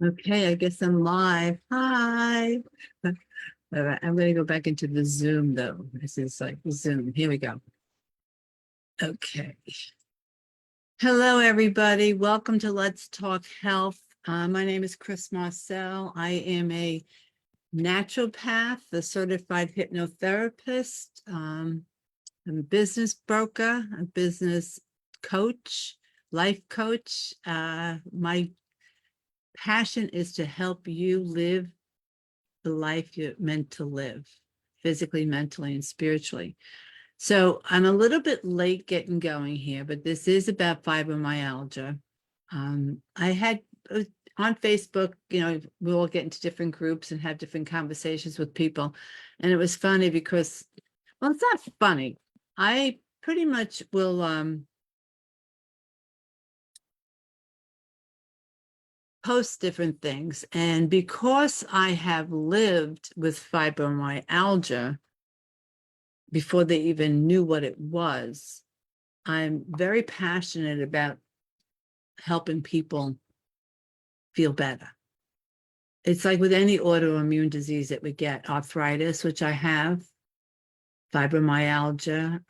Okay, I guess I'm live. Hi. All right, I'm going to go back into the Zoom though. This is like Zoom. Here we go. Okay. Hello, everybody. Welcome to Let's Talk Health. My name is Chris Marcel. I am a naturopath, a certified hypnotherapist, I'm a business broker, a business coach, life coach. My passion is to help you live the life you're meant to live, physically, mentally, and spiritually. So I'm a little bit late getting going here, but this is about fibromyalgia. I had on Facebook, we all get into different groups and have different conversations with people. And it was funny because, well, it's not funny. I pretty much will post different things. And because I have lived with fibromyalgia, before they even knew what it was, I'm very passionate about helping people feel better. It's like with any autoimmune disease that we get, arthritis, which I have, fibromyalgia,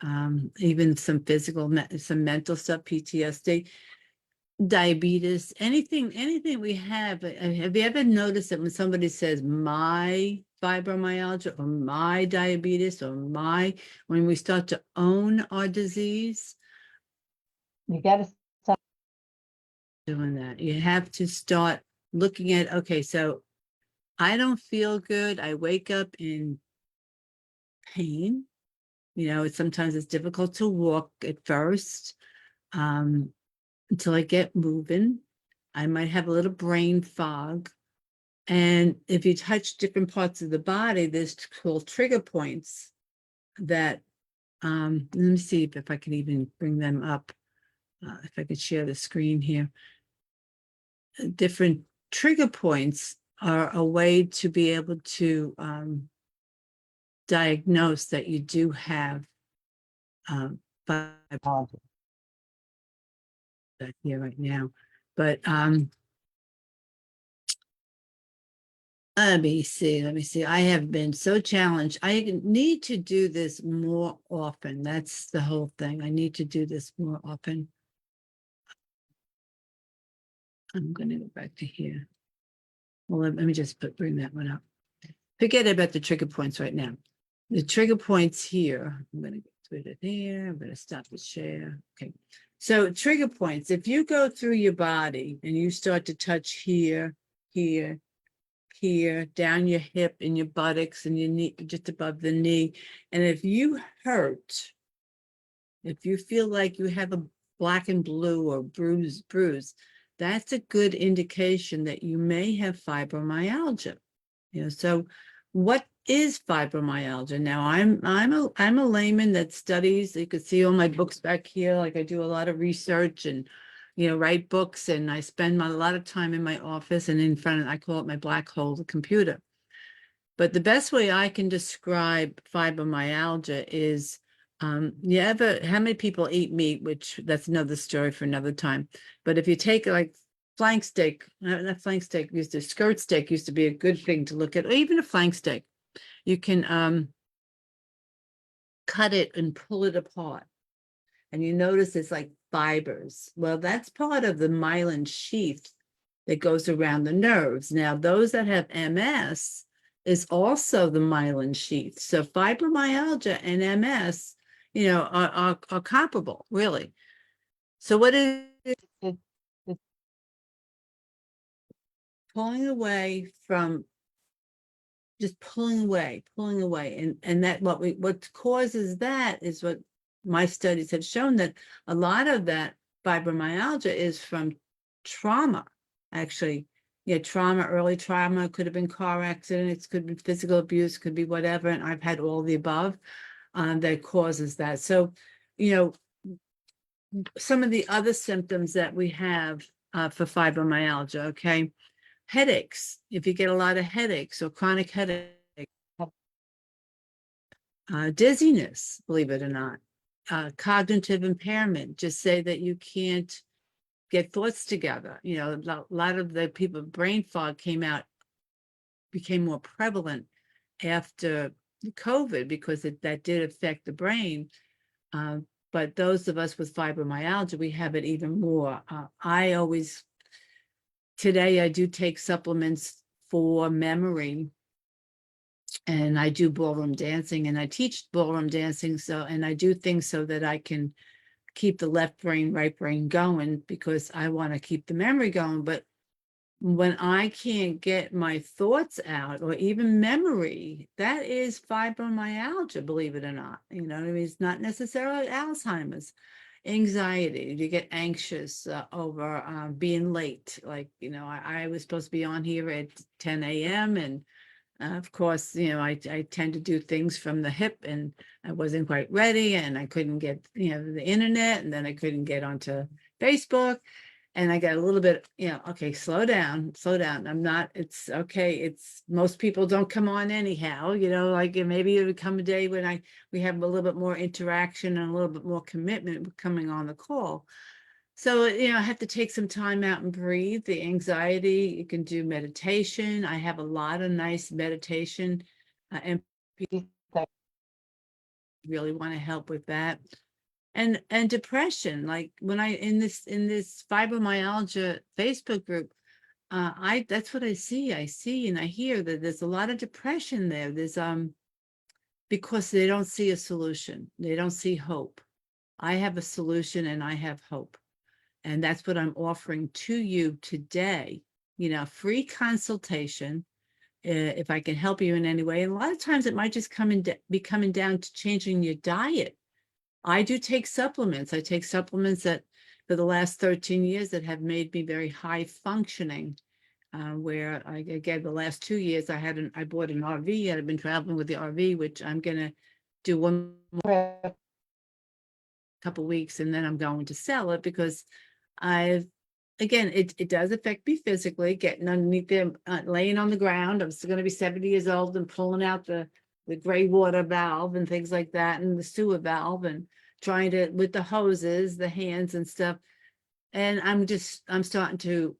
even some physical, some mental stuff, PTSD, diabetes, anything we have. Have you ever noticed that when somebody says my fibromyalgia or my diabetes or when we start to own our disease, You got to stop. doing that. You have to start looking at, okay, so I don't feel good. I wake up in pain. Sometimes it's difficult to walk at first until I get moving. I might have a little brain fog. And if you touch different parts of the body, there's called trigger points that, let me see if I can even bring them up, if I could share the screen here. Different trigger points are a way to be able to diagnose that you do have fibromyalgia here right now. But let me see. I have been so challenged. I need to do this more often. That's the whole thing. I need to do this more often. I'm going to go back to here. Well, let me just bring that one up. Forget about the trigger points right now. The trigger points here, I'm going to get rid of here. I'm going to stop the share. Okay. So trigger points, if you go through your body and you start to touch here, here, here, down your hip and your buttocks and your knee, just above the knee. And if you hurt, if you feel like you have a black and blue or bruise, that's a good indication that you may have fibromyalgia. So what is fibromyalgia? Now I'm a layman that studies. You could see all my books back here. Like I do a lot of research and write books, and I spend a lot of time in my office and in front of, I call it my black hole, the computer. But the best way I can describe fibromyalgia is how many people eat meat, which that's another story for another time. But if you take like flank steak, not flank steak, skirt steak used to be a good thing to look at, or even a flank steak. You can cut it and pull it apart. And you notice it's like fibers. Well, that's part of the myelin sheath that goes around the nerves. Now, those that have MS is also the myelin sheath. So fibromyalgia and MS, are comparable, really. So what is it? It's pulling away from just pulling away. And that what causes that is what my studies have shown, that a lot of that fibromyalgia is from trauma, actually. Yeah, trauma, early trauma, could have been car accidents, could be physical abuse, could be whatever. And I've had all the above that causes that. So, some of the other symptoms that we have for fibromyalgia, okay? Headaches, if you get a lot of headaches or chronic headaches, dizziness, believe it or not, cognitive impairment, just say that you can't get thoughts together. A lot of the people, brain fog became more prevalent after COVID because that did affect the brain. But those of us with fibromyalgia, we have it even more. Today I do take supplements for memory, and I do ballroom dancing, and I teach ballroom dancing. And I do things so that I can keep the left brain, right brain going, because I want to keep the memory going. But when I can't get my thoughts out, or even memory, that is fibromyalgia, believe it or not. You know what I mean? It's not necessarily Alzheimer's. Anxiety, you get anxious over being late. Like, I was supposed to be on here at 10 a.m. and of course, I tend to do things from the hip, and I wasn't quite ready, and I couldn't get, the internet, and then I couldn't get onto Facebook. And I got a little bit, okay, slow down, slow down. It's okay. Most people don't come on anyhow, like maybe it would come a day when we have a little bit more interaction and a little bit more commitment with coming on the call. So, I have to take some time out and breathe. The anxiety, you can do meditation. I have a lot of nice meditation, and people really want to help with that. And depression, like when in this fibromyalgia Facebook group, that's what I see. I see and I hear that there's a lot of depression there. There's because they don't see a solution. They don't see hope. I have a solution and I have hope. And that's what I'm offering to you today. Free consultation, if I can help you in any way. And a lot of times it might just be coming down to changing your diet. I do take supplements. I take supplements that for the last 13 years that have made me very high functioning. Where again, the last 2 years I bought an RV. I've been traveling with the RV, which I'm gonna do one more couple weeks, and then I'm going to sell it because it does affect me physically, getting underneath them, laying on the ground. I'm still going to be 70 years old and pulling out the gray water valve and things like that, and the sewer valve, and trying to, with the hoses, the hands and stuff. And I'm starting to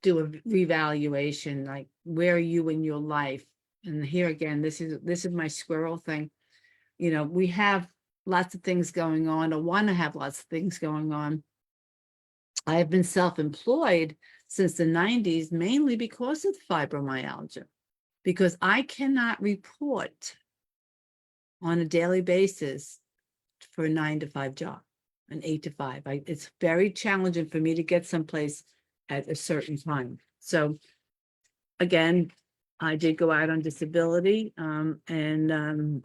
do a revaluation, like, where are you in your life? And here again, this is my squirrel thing. We have lots of things going on, or want to have lots of things going on. I have been self-employed since the 90s, mainly because of fibromyalgia, because I cannot report on a daily basis for a 9 to 5 job, an 8 to 5. It's very challenging for me to get someplace at a certain time. So again, I did go out on disability, and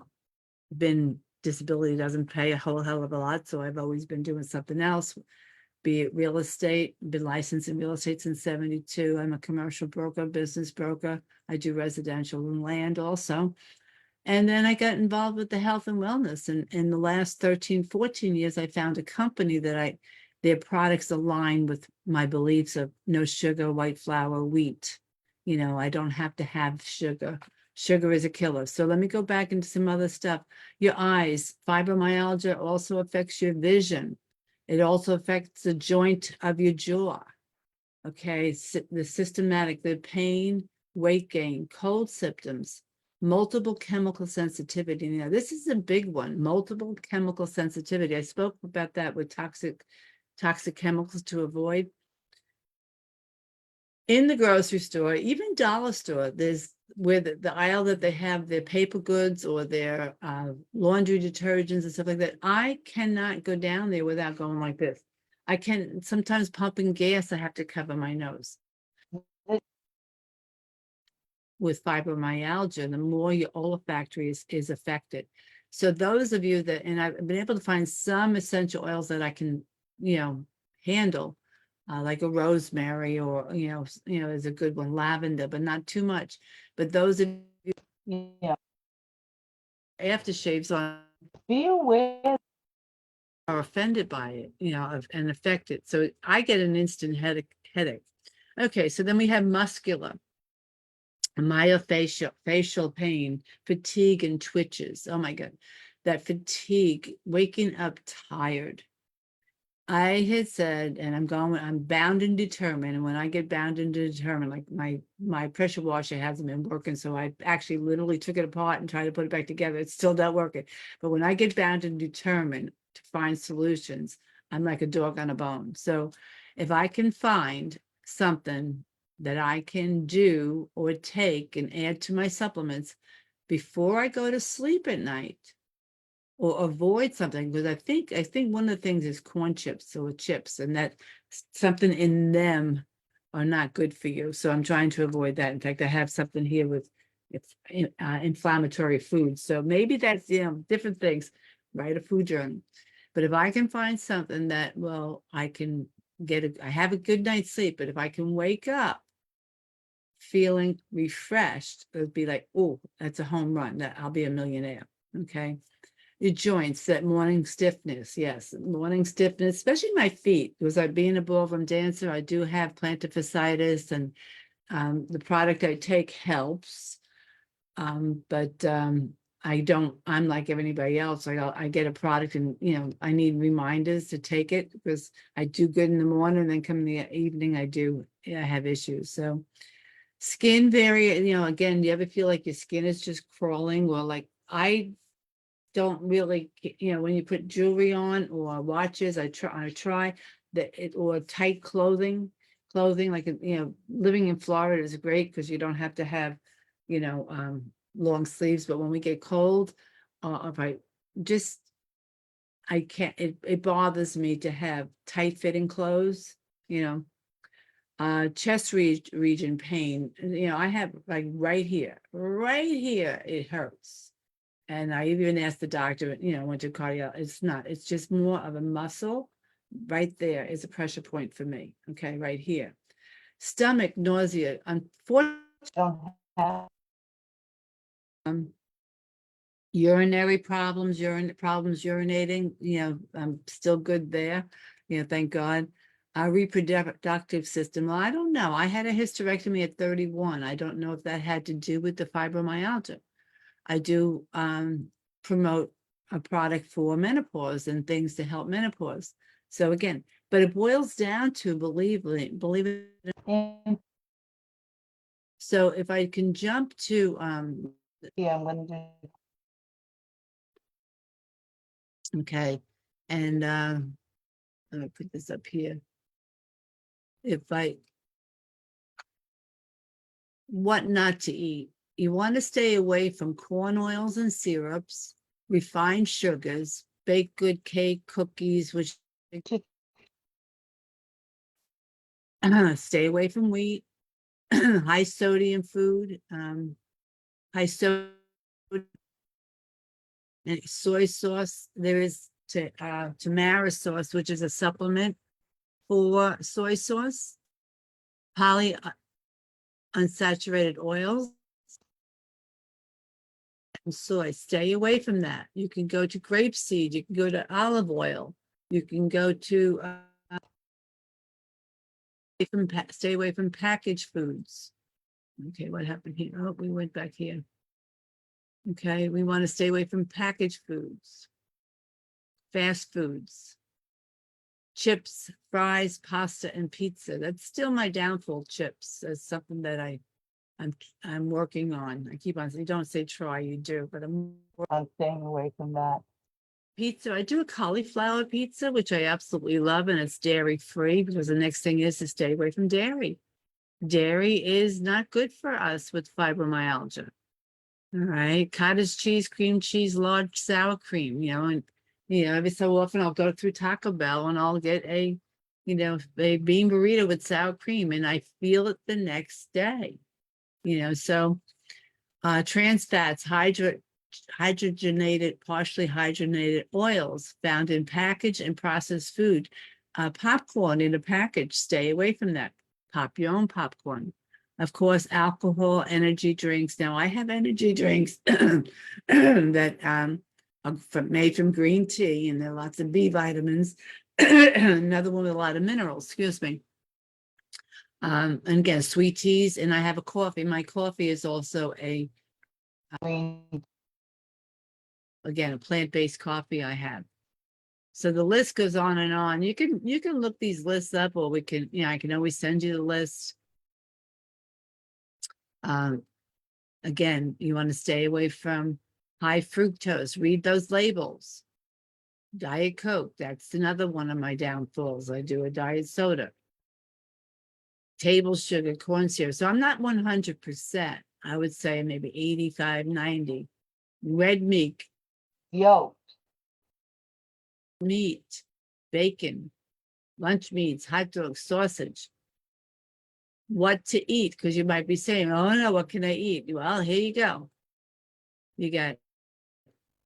disability doesn't pay a whole hell of a lot. So I've always been doing something else, be it real estate. Been licensed in real estate since 72. I'm a commercial broker, business broker. I do residential and land also. And then I got involved with the health and wellness. And in the last 13, 14 years, I found a company that their products align with my beliefs of no sugar, white flour, wheat. I don't have to have sugar. Sugar is a killer. So let me go back into some other stuff. Your eyes, fibromyalgia also affects your vision. It also affects the joint of your jaw. Okay, the pain, weight gain, cold symptoms, multiple chemical sensitivity. Now, this is a big one, multiple chemical sensitivity. I spoke about that with toxic chemicals to avoid. In the grocery store, even dollar store, there's where the aisle that they have their paper goods or their laundry detergents and stuff like that. I cannot go down there without going like this. I can sometimes pumping gas, I have to cover my nose. With fibromyalgia, the more your olfactory is affected. So those of you and I've been able to find some essential oils that I can, handle, like a rosemary, or, is a good one, lavender, but not too much. But those of you, aftershaves on, Be aware. are offended by it, and affected. So I get an instant headache. Okay, so then we have muscular, myofascial, facial pain, fatigue, and twitches. Oh my God, that fatigue, waking up tired. I had said, and I'm bound and determined. And when I get bound and determined, like my pressure washer hasn't been working. So I actually literally took it apart and tried to put it back together. It's still not working. But when I get bound and determined to find solutions, I'm like a dog on a bone. So if I can find something that I can do or take and add to my supplements before I go to sleep at night, or avoid something, because I think one of the things is corn chips or chips, and that something in them are not good for you. So I'm trying to avoid that. In fact, I have something here with it's inflammatory foods. So maybe that's different things. Write a food journal. But if I can find something that, well, I can I have a good night's sleep, but if I can wake up feeling refreshed, it would be like, oh, that's a home run. That I'll be a millionaire. Okay. Your joints, that morning stiffness. Yes, morning stiffness, especially my feet. Because I being a ballroom dancer, I do have plantar fasciitis, and the product I take helps. But I don't, I'm like anybody else. I get a product and, I need reminders to take it because I do good in the morning, and then come in the evening, I have issues. So skin again, do you ever feel like your skin is just crawling? Or like I don't really, when you put jewelry on or watches, I try that it, or tight clothing, like, living in Florida is great because you don't have to have, long sleeves. But when we get cold, if I just, I can't, it bothers me to have tight fitting clothes, chest region pain. I have like right here, it hurts. And I even asked the doctor, went to cardio. It's not, it's just more of a muscle. Right there is a pressure point for me. Okay, right here. Stomach nausea. Unfortunately, Don't have, urinary problems, urinating, I'm still good there. Thank God. Our reproductive system. Well, I don't know. I had a hysterectomy at 31. I don't know if that had to do with the fibromyalgia. I do promote a product for menopause and things to help menopause. So again, but it boils down to believe it. in, So if I can jump to yeah, I'm gonna do, okay, and I'm gonna put this up here. If I what not to eat, you want to stay away from corn oils and syrups, refined sugars, baked good cake, cookies, which stay away from wheat, high sodium food, high sodium and soy sauce. There is tamara sauce, which is a supplement for soy sauce, poly unsaturated oils, and soy. Stay away from that. You can go to grapeseed. You can go to olive oil. You can go to stay away from packaged foods. Okay, what happened here? Oh, we went back here. Okay, we want to stay away from packaged foods, fast foods, chips, fries, pasta, and pizza. That's still my downfall. Chips. That's something that I'm working on. I keep on saying, don't say try, you do, but I'm staying away from that. pizza. I do a cauliflower pizza, which I absolutely love, and it's dairy free because the next thing is to stay away from dairy. Dairy is not good for us with fibromyalgia. All right, cottage cheese, cream cheese, large sour cream, and every so often I'll go through Taco Bell and I'll get a bean burrito with sour cream, and I feel it the next day. So trans fats, hydrogenated, partially hydrogenated oils found in packaged and processed food, popcorn in a package. Stay away from that. Pop your own popcorn. Of course, alcohol, energy drinks. Now, I have energy drinks that are made from green tea, and there are lots of B vitamins. Another one with a lot of minerals, excuse me. And again, sweet teas, and I have a coffee. My coffee is also Green, again, a plant-based coffee I have. So the list goes on and on. You can look these lists up, or we can, I can always send you the list. Again, you want to stay away from high fructose. Read those labels. Diet Coke, that's another one of my downfalls. I do a diet soda. Table sugar, corn syrup. So I'm not 100%. I would say maybe 85, 90. Red meat, Yolk. bacon, lunch meats, hot dogs, sausage. What to eat, because you might be saying, oh no, what can I eat? Well, here you go. You got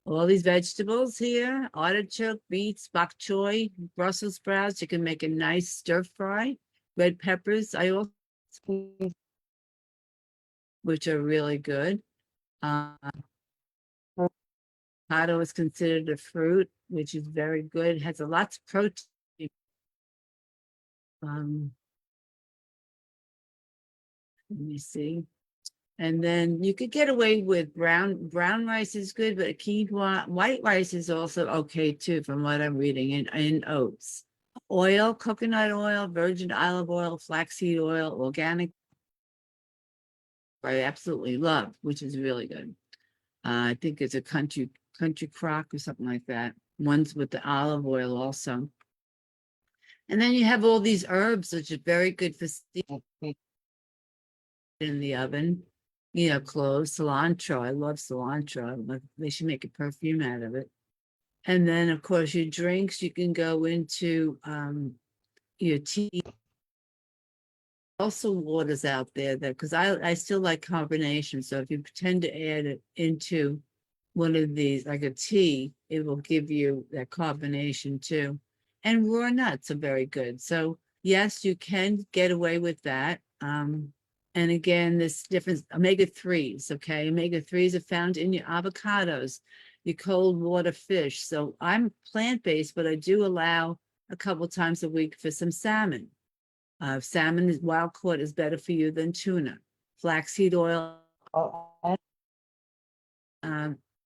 all these vegetables here, artichoke, beets, bok choy, Brussels sprouts. You can make a nice stir fry. Red peppers, I also, which are really good. Avocado is considered a fruit, which is very good. It has a lot of protein. Let me see. And then you could get away with brown rice is good, but quinoa, white rice is also okay too, from what I'm reading, in oats. Oil, coconut oil, virgin olive oil, flaxseed oil, organic, I absolutely love, which is really good. I think it's a country crock or something like that. One's with the olive oil also. And then you have all these herbs, which are very good for steaming in the oven. Cloves, cilantro. I love cilantro. They should make a perfume out of it. And then, of course, your drinks, you can go into your tea. Also, waters out there because I still like combination. So if you pretend to add it into one of these, like a tea, it will give you that combination too. And raw nuts are very good. So yes, you can get away with that. And again, this difference, omega-3s, okay? Omega-3s are found in your avocados, your cold water fish. So I'm plant-based, but I do allow a couple times a week for some salmon. Salmon is wild caught is better for you than tuna. Flaxseed oil,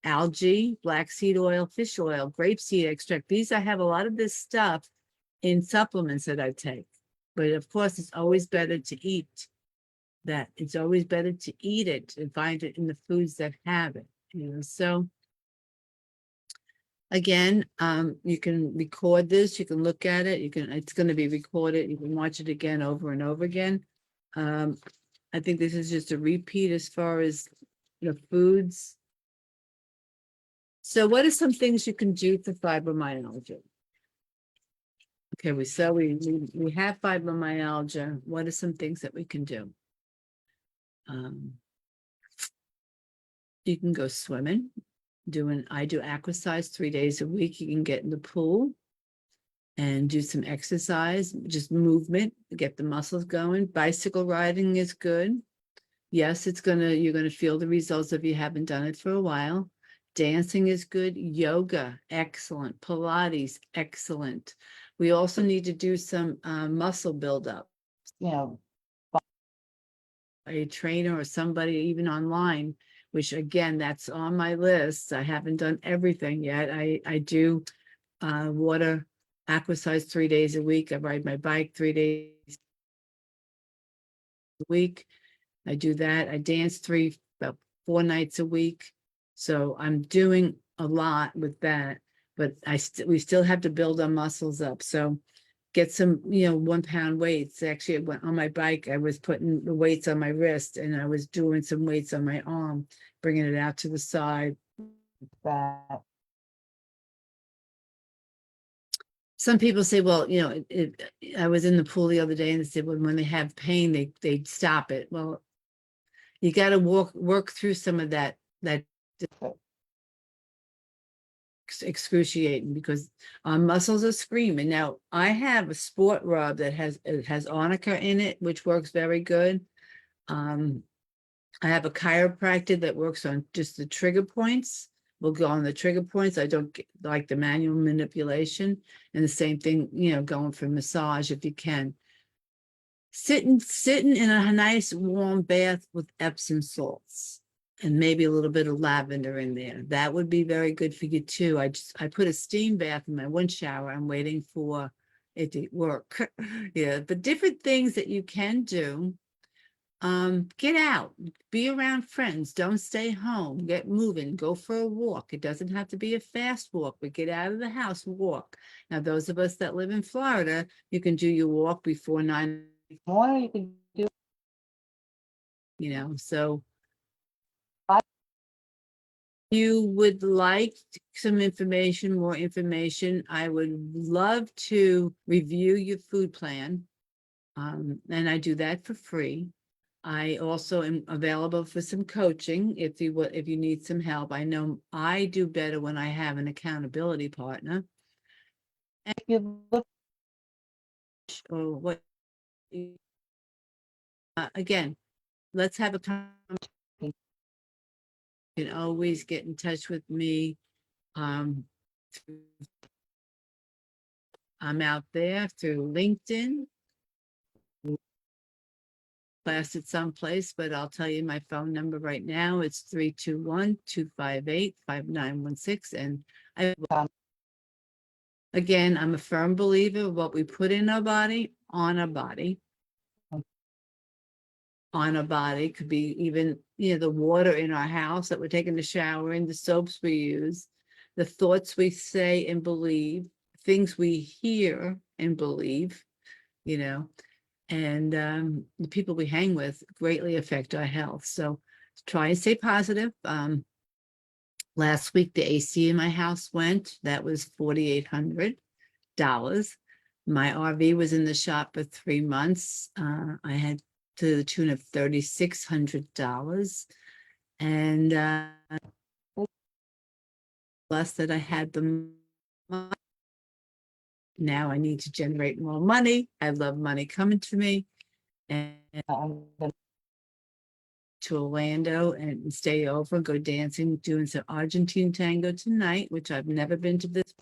algae, black seed oil, fish oil, grapeseed extract. I have a lot of this stuff in supplements that I take. But of course, it's always better to eat that. It's always better to eat it and find it in the foods that have it. So again, you can record this, you can look at it, it's going to be recorded, you can watch it again over and over again. I think this is just a repeat as far as foods. So what are some things you can do for fibromyalgia? Okay, we have fibromyalgia. What are some things that we can do? You can go swimming. I do exercise 3 days a week. You can get in the pool and do some exercise, just movement, get the muscles going. Bicycle riding is good. Yes, you're gonna feel the results if you haven't done it for a while. Dancing is good. Yoga, excellent. Pilates, excellent. We also need to do some muscle buildup. A trainer or somebody even online, which again, that's on my list. I haven't done everything yet. I do water exercise 3 days a week. I ride my bike 3 days a week. I do that. I dance about 4 nights a week. So I'm doing a lot with that, but we still have to build our muscles up. So get some, 1 pound weights. Actually, on my bike, I was putting the weights on my wrist and I was doing some weights on my arm, bringing it out to the side. Some people say, well, I was in the pool the other day and they said, well, when they have pain, they stop it. Well, you got to work through some of that excruciating, because our muscles are screaming. Now, I have a sport rub that has arnica in it, which works very good. I have a chiropractor that works on just the trigger points. We'll go on the trigger points. I don't like the manual manipulation. And the same thing, going for massage if you can. Sitting in a nice warm bath with Epsom salts. and maybe a little bit of lavender in there. That would be very good for you too. I put a steam bath in my one shower. I'm waiting for it to work. Yeah, but different things that you can do. Get out, be around friends, don't stay home, get moving, go for a walk. It doesn't have to be a fast walk, but get out of the house, walk. Now, those of us that live in Florida, you can do your walk before 9, Or you can do so I- you would like some information, more information, I would love to review your food plan. And I do that for free. I also am available for some coaching if you need some help. I know I do better when I have an accountability partner. if you look Or what again, let's have a conversation. You can always get in touch with me. Um, I'm out there through LinkedIn, blasted someplace, but I'll tell you my phone number right now. It's 321-258-5916. And again, I'm a firm believer of what we put in our body, on our body. On a body could be even, the water in our house that we're taking the shower in, the soaps we use, the thoughts we say and believe, things we hear and believe, and the people we hang with greatly affect our health. So try and stay positive. Last week, the AC in my house went. That was $4,800. My RV was in the shop for 3 months. I had to the tune of $3,600. And plus that I had the money. Now I need to generate more money. I love money coming to me. And to Orlando and stay over, go dancing, doing some Argentine tango tonight, which I've never been to this,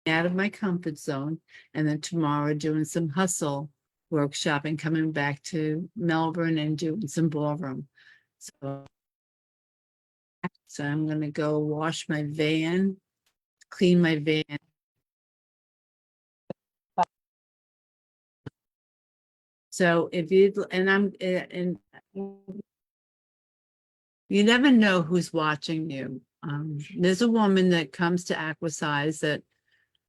out of my comfort zone. And then tomorrow doing some hustle workshopping, coming back to Melbourne and doing some ballroom. So I'm going to go wash my van, clean my van. So if you, and you never know who's watching you. There's a woman that comes to Aquasize that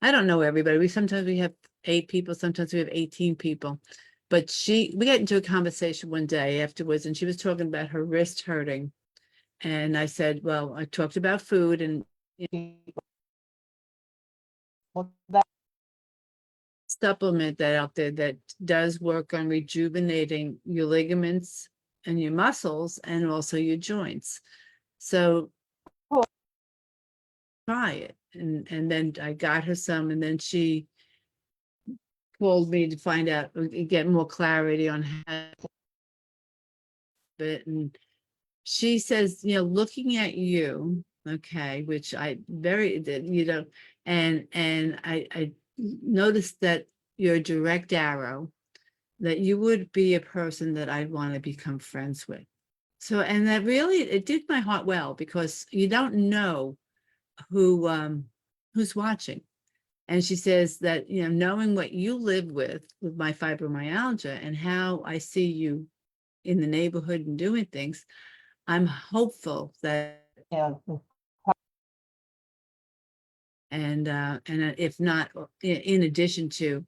I don't know everybody. Sometimes we have 8 people, sometimes we have 18 people. But we got into a conversation one day afterwards, and she was talking about her wrist hurting. And I said, well, I talked about food and that supplement that out there that does work on rejuvenating your ligaments and your muscles and also your joints. So try it. And then I got her some, and then she called me to find out, get more clarity on how it. And she says, looking at you, okay, which I and I noticed that you're a direct arrow, that you would be a person that I'd want to become friends with. So, and that really, it did my heart well, because you don't know who's watching. And she says that, knowing what you live with my fibromyalgia and how I see you in the neighborhood and doing things, I'm hopeful that, and if not, in addition to,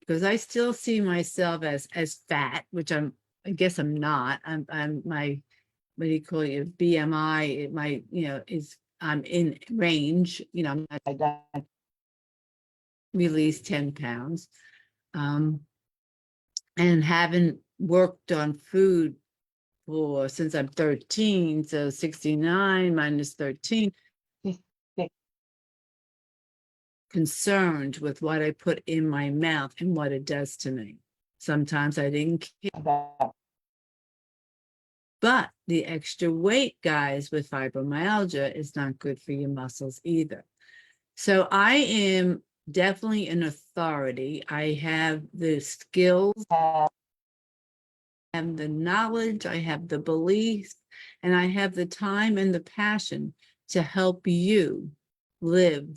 because I still see myself as fat, which I guess I'm not. I'm my, what do you call it, BMI, I'm in range, I'm not released 10 pounds. And haven't worked on food since I'm 13, so 69 minus 13. Concerned with what I put in my mouth and what it does to me. Sometimes I didn't care. But the extra weight, guys, with fibromyalgia is not good for your muscles either. So I am definitely an authority. I have the skills have the knowledge, I have the belief, and I have the time and the passion to help you live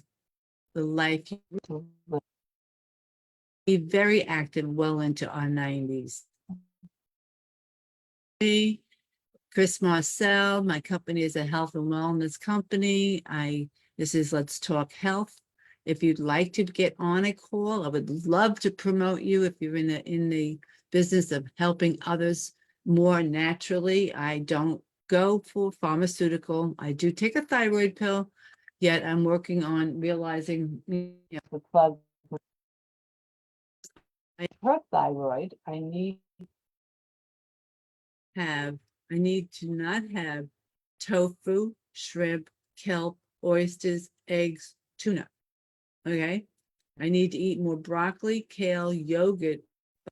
the life you to live. be very active well into our 90s. Me, Chris Marcel, my company is a health and wellness company. This is Let's Talk Health. If you'd like to get on a call, I would love to promote you if you're in the business of helping others more naturally. I don't go for pharmaceutical. I do take a thyroid pill, yet I'm working on realizing, The plug. I- Her thyroid, I need I need to not have tofu, shrimp, kelp, oysters, eggs, tuna. Okay. I need to eat more broccoli, kale, yogurt.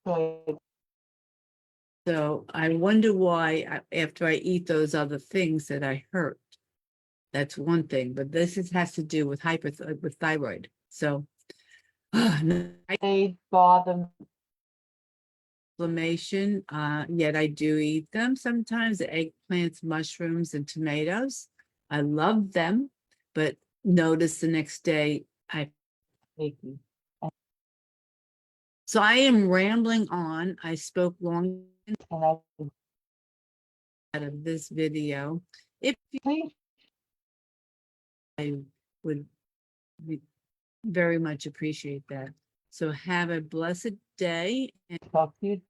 to So I wonder why after I eat those other things that I hurt. That's one thing, but has to do with with thyroid. So aid bother. inflammation, yet I do eat them sometimes, the eggplants, mushrooms, and tomatoes. I love them, but notice the next day I Achy. so I am rambling on. I spoke long And I out of this video. If please I would very much appreciate that. So have a blessed day. talk to you